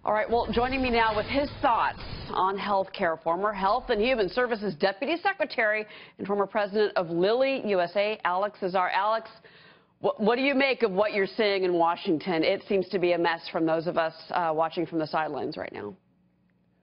All right, well, joining me now with his thoughts on health care, former Health and Human Services Deputy Secretary and former president of Lilly USA, Alex Azar. Alex, what do you make of what you're seeing in Washington? It seems to be a mess from those of us watching from the sidelines right now.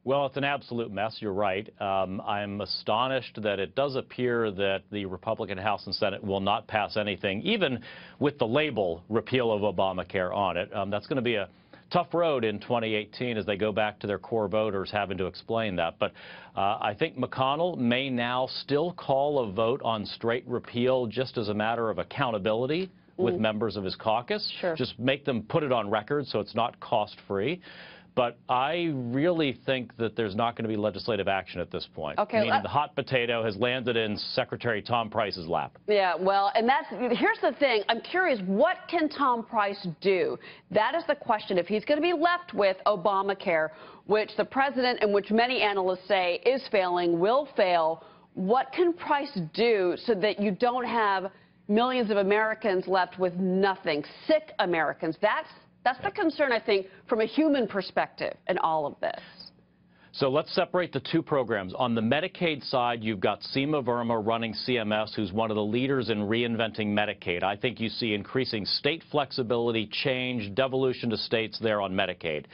Well, it's an absolute mess. You're right. I'm astonished that it does appear that the Republican House and Senate will not pass anything, even with the label repeal of Obamacare on it. That's going to be a tough road in 2018 as they go back to their core voters having to explain that. But I think McConnell may now still call a vote on straight repeal just as a matter of accountability with members of his caucus. Sure. Just make them put it on record so it's not cost-free. But I really think that there's not going to be legislative action at this point. Okay, meaning the hot potato has landed in Secretary Tom Price's lap. Yeah, well, and here's the thing. I'm curious, what can Tom Price do? That is the question. If he's going to be left with Obamacare, which the president and which many analysts say is failing, will fail, what can Price do so that you don't have millions of Americans left with nothing, sick Americans? That's the concern, I think, from a human perspective in all of this. So let's separate the two programs. On the Medicaid side, you've got Seema Verma running CMS, who's one of the leaders in reinventing Medicaid. I think you see increasing state flexibility, change, devolution to states there on Medicaid.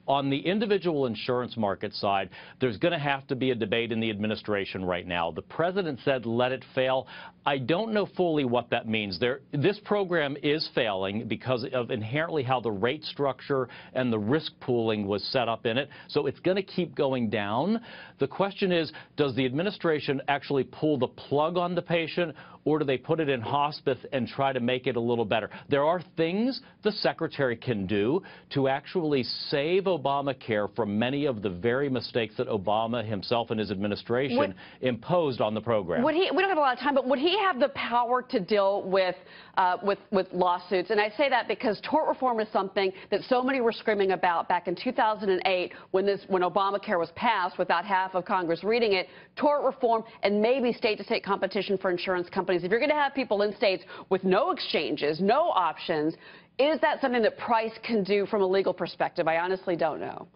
On the individual insurance market side, there's going to have to be a debate in the administration right now. The president said let it fail. I don't know fully what that means. This program is failing because of inherently how the rate structure and the risk pooling was set up in it. So it's going to keep going down. The question is, does the administration actually pull the plug on the patient, or do they put it in hospice and try to make it a little better? There are things the secretary can do to actually save Obamacare from many of the very mistakes that Obama himself and his administration imposed on the program. We don't have a lot of time, but would he have the power to deal with lawsuits? And I say that because tort reform is something that so many were screaming about back in 2008 when Obamacare was passed without half of Congress reading it. Tort reform and maybe state-to-state competition for insurance companies. If you're going to have people in states with no exchanges, no options, is that something that Price can do from a legal perspective? I honestly don't know.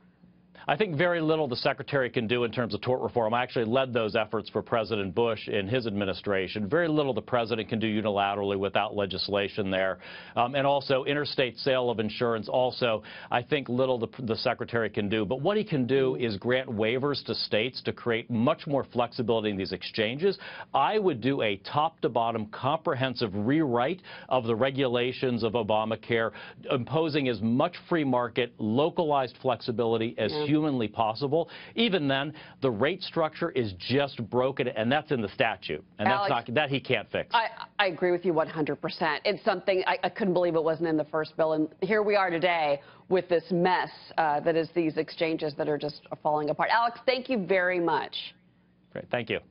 I think very little the secretary can do in terms of tort reform. I actually led those efforts for President Bush in his administration. Very little the president can do unilaterally without legislation there. And also interstate sale of insurance also, I think little the secretary can do. But what he can do is grant waivers to states to create much more flexibility in these exchanges. I would do a top-to-bottom comprehensive rewrite of the regulations of Obamacare, imposing as much free market, localized flexibility as humanly possible. Even then, the rate structure is just broken, and that's in the statute, and Alex, that he can't fix. I agree with you 100%. It's something I couldn't believe it wasn't in the first bill, and here we are today with this mess that is these exchanges that are just falling apart. Alex, thank you very much. Great, thank you.